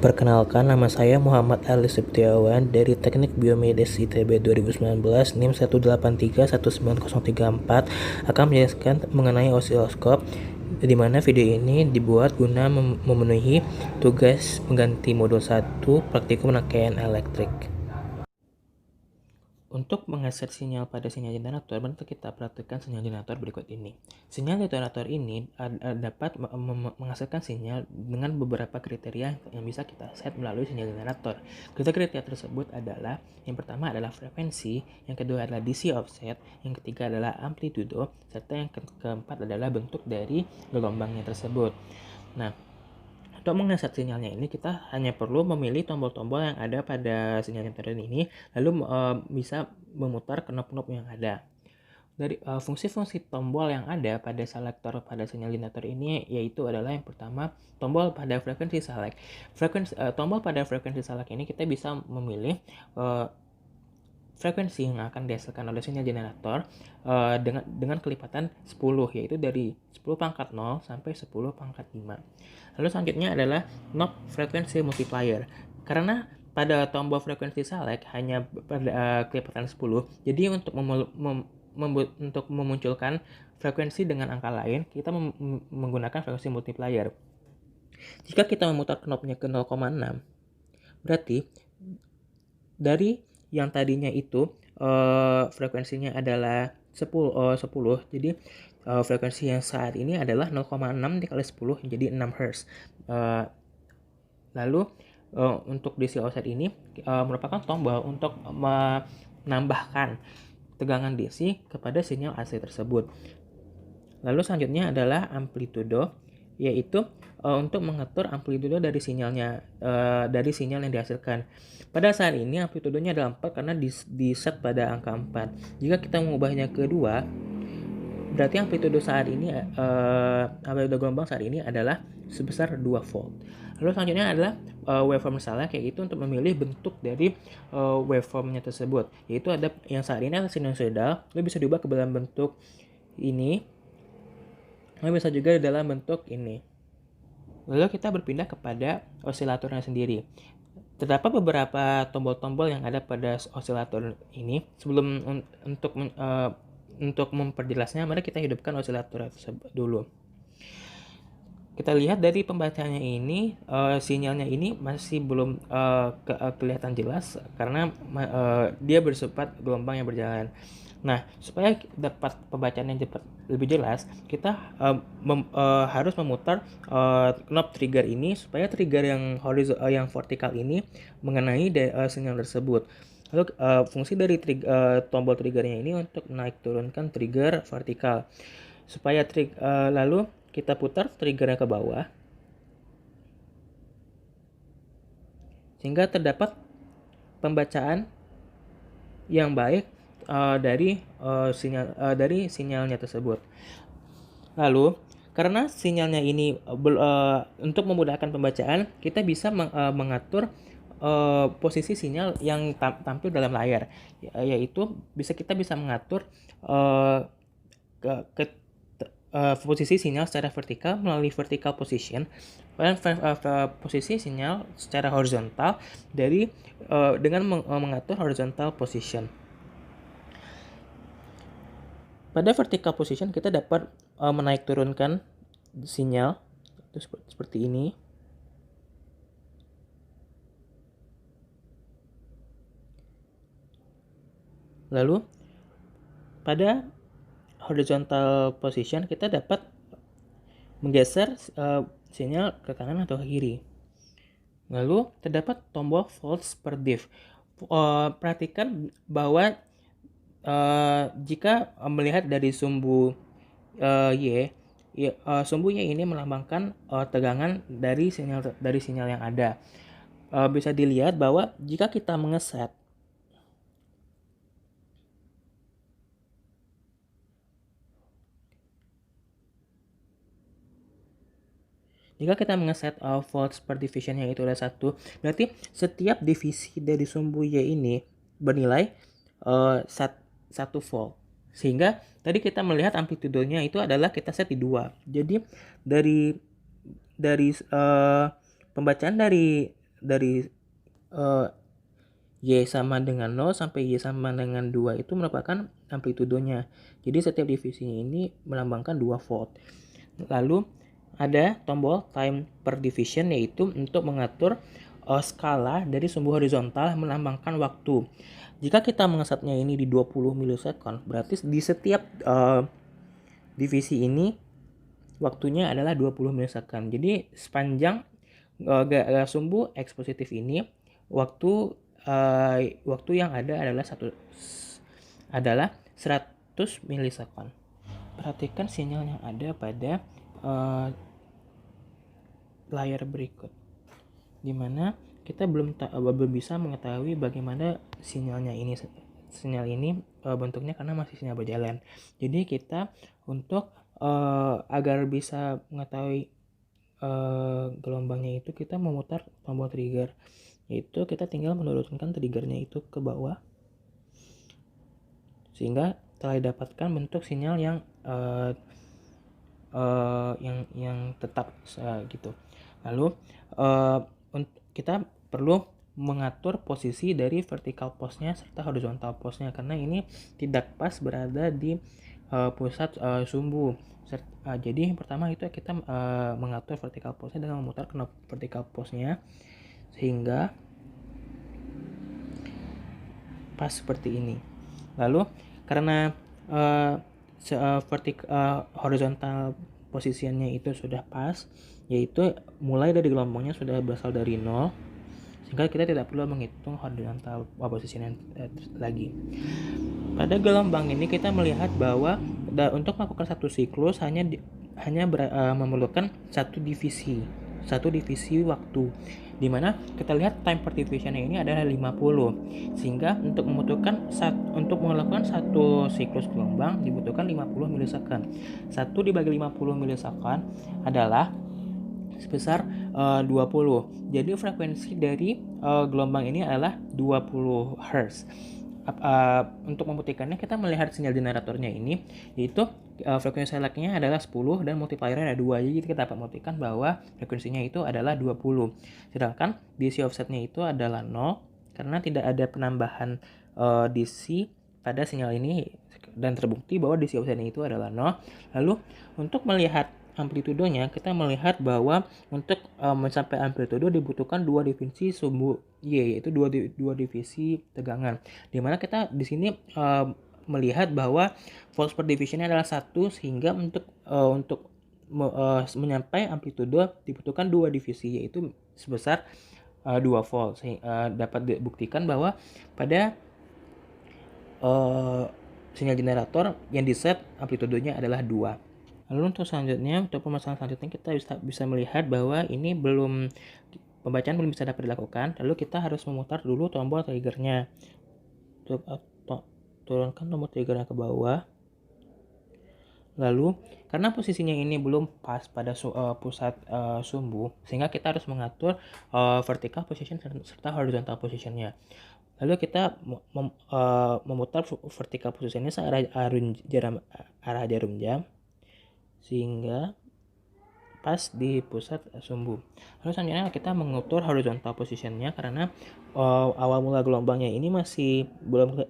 Perkenalkan, nama saya Muhammad Ali Septiawan dari Teknik Biomedis ITB 2019 NIM 1831934 akan menjelaskan mengenai osiloskop, di mana video ini dibuat guna memenuhi tugas pengganti modul 1 praktikum rangkaian elektrik. Untuk mengeset sinyal pada sinyal generator, mari kita perhatikan sinyal generator berikut ini. Sinyal generator ini dapat menghasilkan sinyal dengan beberapa kriteria yang bisa kita set melalui sinyal generator. Kriteria tersebut adalah, yang pertama adalah frekuensi, yang kedua adalah DC offset, yang ketiga adalah amplitudo, serta yang keempat adalah bentuk dari gelombangnya tersebut. Nah, untuk mengeset sinyalnya ini kita hanya perlu memilih tombol-tombol yang ada pada sinyal generator ini, lalu bisa memutar knob-knob yang ada. Dari fungsi-fungsi tombol yang ada pada selektor pada sinyal generator ini yaitu adalah yang pertama tombol pada frekuensi select. Tombol pada frekuensi select ini kita bisa memilih frekuensi yang akan dihasilkan oleh sinyal generator dengan kelipatan 10, yaitu dari 10 pangkat 0 sampai 10 pangkat 5. Lalu selanjutnya adalah knob frekuensi multiplier. Karena pada tombol frekuensi select hanya pada kelipatan 10, jadi untuk memunculkan frekuensi dengan angka lain, kita menggunakan frekuensi multiplier. Jika kita memutar knobnya ke 0,6, berarti dari yang tadinya itu frekuensinya adalah 10, jadi frekuensi yang saat ini adalah 0,6 dikali 10 jadi 6 Hz. Lalu untuk DC offset ini merupakan tombol untuk menambahkan tegangan DC kepada sinyal AC tersebut. Lalu selanjutnya adalah amplitudo, yaitu untuk mengatur amplitudo dari sinyalnya, dari sinyal yang dihasilkan. Pada saat ini amplitudonya adalah 4 karena di-set pada angka 4. Jika kita mengubahnya ke 2, berarti amplitudo saat ini, amplitudo gelombang saat ini adalah sebesar 2 volt. Lalu selanjutnya adalah waveform select, yaitu untuk memilih bentuk dari waveformnya tersebut, yaitu ada yang saat ini adalah sinusoidal, lalu bisa diubah ke dalam bentuk ini, lalu bisa juga dalam bentuk ini. Lalu kita berpindah kepada osilatornya sendiri. Terdapat beberapa tombol-tombol yang ada pada osilator ini. Sebelum untuk memperjelasnya, mari kita hidupkan osilator tersebut dulu. Kita lihat dari pembacaannya ini, sinyalnya ini masih belum kelihatan jelas karena dia bersifat gelombang yang berjalan. Nah, supaya dapat pembacaan yang cepat lebih jelas, kita harus memutar knob trigger ini supaya trigger yang vertikal ini mengenai sinyal tersebut. Lalu fungsi dari tombol triggernya ini untuk naik turunkan trigger vertikal. Supaya lalu kita putar triggernya ke bawah sehingga terdapat pembacaan yang baik dari sinyalnya tersebut. Lalu karena sinyalnya ini untuk memudahkan pembacaan, kita bisa mengatur posisi sinyal yang tampil dalam layar, yaitu kita bisa mengatur posisi sinyal secara vertikal melalui vertical position dan posisi sinyal secara horizontal dengan mengatur horizontal position. Pada vertical position kita dapat menaik turunkan sinyal itu seperti ini. Lalu pada horizontal position kita dapat menggeser sinyal ke kanan atau ke kiri. Lalu terdapat tombol volts per div. Perhatikan bahwa jika melihat dari sumbu Y, sumbu Y ini melambangkan tegangan dari sinyal yang ada. Bisa dilihat bahwa jika kita mengeset volts per division yaitu ada 1, berarti setiap divisi dari sumbu Y ini bernilai 1 volt. Sehingga tadi kita melihat amplitudonya itu adalah kita set di 2. Jadi dari pembacaan dari dari uh, Y sama dengan 0 sampai Y sama dengan 2 itu merupakan amplitudonya. Jadi setiap divisinya ini melambangkan 2 volt. Lalu ada tombol time per division, yaitu untuk mengatur skala dari sumbu horizontal melambangkan waktu. Jika kita mengesetnya ini di 20 milisekund, berarti di setiap divisi ini waktunya adalah 20 milisekund. Jadi sepanjang sumbu X positif ini waktu yang ada adalah 100 milisekund. Perhatikan sinyal yang ada pada layar berikut, dimana kita belum bisa mengetahui bagaimana sinyal ini bentuknya karena masih sinyal berjalan. Jadi kita untuk agar bisa mengetahui gelombangnya itu, kita memutar tombol trigger, yaitu kita tinggal menurunkan triggernya itu ke bawah sehingga telah didapatkan bentuk sinyal yang tetap gitu. Lalu kita perlu mengatur posisi dari vertical pose-nya serta horizontal pose-nya, karena ini tidak pas berada di pusat sumbu. Jadi yang pertama itu kita mengatur vertical pose-nya dengan memutar knob vertical pose-nya sehingga pas seperti ini. Lalu karena horizontal posisinya itu sudah pas, yaitu mulai dari gelombangnya sudah berasal dari 0, sehingga kita tidak perlu menghitung horizontal posisinya lagi. Pada gelombang ini kita melihat bahwa untuk melakukan satu siklus hanya memerlukan satu divisi waktu, dimana kita lihat time per division ini adalah 50, sehingga untuk melakukan satu siklus gelombang dibutuhkan 50 milisekund. 1 dibagi 50 milisekund adalah sebesar 20. Jadi frekuensi dari gelombang ini adalah 20 Hz. Untuk membuktikannya kita melihat sinyal generatornya ini, yaitu frekuensi seleknya adalah 10 dan multipliernya ada 2. Jadi kita dapat membuktikan bahwa frekuensinya itu adalah 20. Sedangkan DC offsetnya itu adalah 0 karena tidak ada penambahan DC pada sinyal ini, dan terbukti bahwa DC offsetnya itu adalah 0. Lalu untuk melihat amplitudonya, kita melihat bahwa untuk mencapai amplitudo dibutuhkan 2 divisi sumbu Y, yaitu 2 divisi tegangan, dimana kita di sini melihat bahwa volts per divisionnya adalah 1, sehingga untuk mencapai amplitudo dibutuhkan 2 divisi, yaitu sebesar 2 volt. Dapat dibuktikan bahwa pada sinyal generator yang diset amplitudonya adalah 2. Lalu untuk permasalahan selanjutnya kita bisa melihat bahwa ini pembacaan belum bisa dapat dilakukan. Lalu kita harus memutar dulu tombol triggernya. Turunkan tombol triggernya ke bawah. Lalu karena posisinya ini belum pas pada pusat sumbu, sehingga kita harus mengatur vertical position serta horizontal positionnya. Lalu kita memutar vertical positionnya arah jarum jam sehingga pas di pusat sumbu. Lalu selanjutnya kita mengukur horizontal positionnya, karena awal mula gelombangnya ini masih belum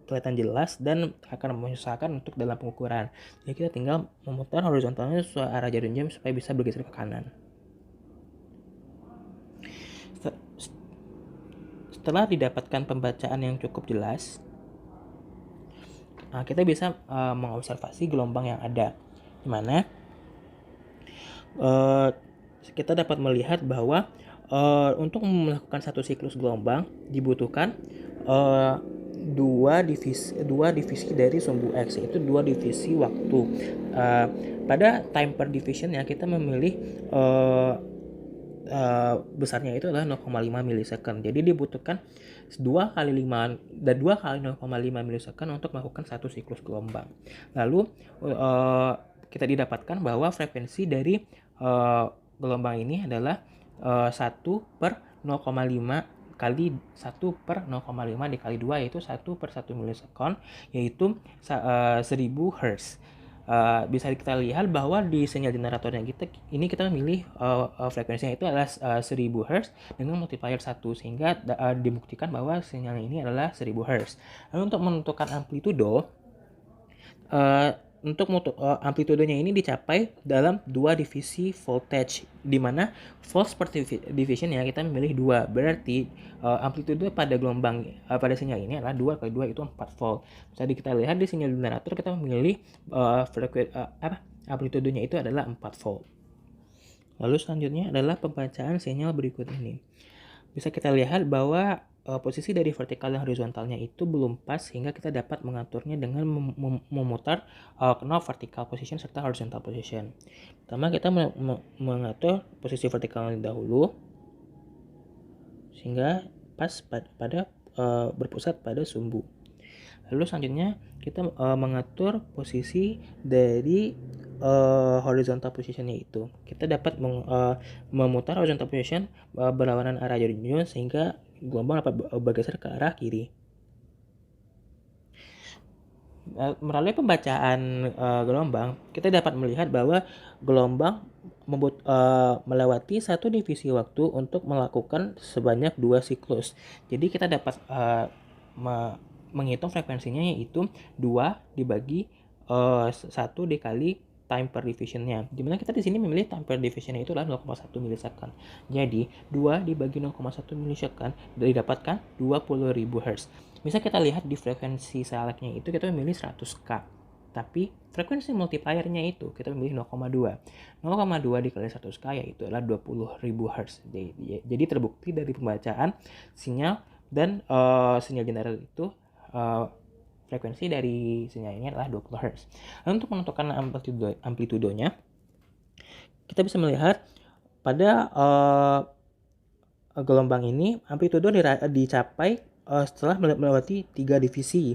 kelihatan jelas dan akan menyusahkan untuk dalam pengukuran. Jadi kita tinggal memutar horizontalnya sesuai arah jarum jam supaya bisa bergeser ke kanan. Setelah didapatkan pembacaan yang cukup jelas, kita bisa mengobservasi gelombang yang ada, di mana kita dapat melihat bahwa untuk melakukan satu siklus gelombang dibutuhkan dua divisi dari sumbu X, yaitu 2 divisi waktu. Pada time per division ya kita memilih besarnya itu adalah 0,5 milisekund. Jadi dibutuhkan 2 kali 0,5 milisekund untuk melakukan satu siklus gelombang. Lalu kita didapatkan bahwa frekuensi dari gelombang ini adalah 1 per 0,5 kali 1 per 0,5 dikali 2, yaitu 1 per 1 milisekund, yaitu 1000 Hz. bisa kita lihat bahwa di sinyal generatornya kita memilih frekuensinya itu adalah 1000 Hz dengan multiplier 1, sehingga dibuktikan bahwa sinyalnya ini adalah 1000 Hz. Lalu untuk menentukan amplitudo, amplitudenya ini dicapai dalam 2 divisi voltage, di mana volts per division ya kita memilih 2. Berarti amplitudo pada gelombang pada sinyal ini adalah 2 kali 2 itu 4 volt. Jadi kita lihat di sinyal generator kita memilih amplitudenya itu adalah 4 volt. Lalu selanjutnya adalah pembacaan sinyal berikut ini. Bisa kita lihat bahwa posisi dari vertikal dan horizontalnya itu belum pas, sehingga kita dapat mengaturnya dengan memutar knob vertical position serta horizontal position. Pertama kita mengatur posisi vertikal dahulu sehingga pas pada berpusat pada sumbu. Lalu selanjutnya kita mengatur posisi dari horizontal positionnya itu. Kita dapat memutar horizontal position berlawanan arah jadinya, sehingga gelombang dapat bergeser ke arah kiri. Melalui pembacaan gelombang, kita dapat melihat bahwa gelombang melewati satu divisi waktu untuk melakukan sebanyak 2 siklus. Jadi kita dapat menghitung frekuensinya, yaitu 2 dibagi 1 dikali time per divisionnya, dimana kita di sini memilih time per divisionnya itu adalah 0,1 milisecond. Jadi 2 dibagi 0,1 milisecond didapatkan 20.000 Hz. Bisa kita lihat di frekuensi selectnya itu kita memilih 100K, tapi frekuensi multipliernya itu kita memilih 0,2 dikali 100K yaitu adalah 20.000 Hz. Jadi terbukti dari pembacaan sinyal dan sinyal generator itu frekuensi dari sinyal ini adalah 20 Hz. Lalu untuk menentukan amplitudonya, kita bisa melihat pada gelombang ini amplitudo dicapai setelah melewati 3 divisi,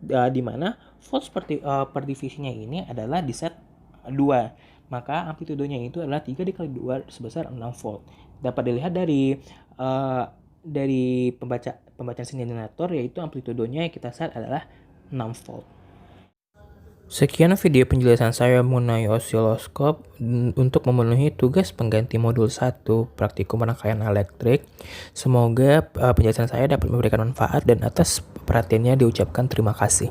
di mana volts per divisinya ini adalah di set 2. Maka amplitudonya itu adalah 3 dikali 2 sebesar 6 volt. Dapat dilihat dari pembacaan sinyal generator, yaitu amplitudonya yang kita set adalah 6 volt. Sekian video penjelasan saya mengenai osiloskop untuk memenuhi tugas pengganti modul 1 praktikum rangkaian elektrik. Semoga penjelasan saya dapat memberikan manfaat, dan atas perhatiannya diucapkan terima kasih.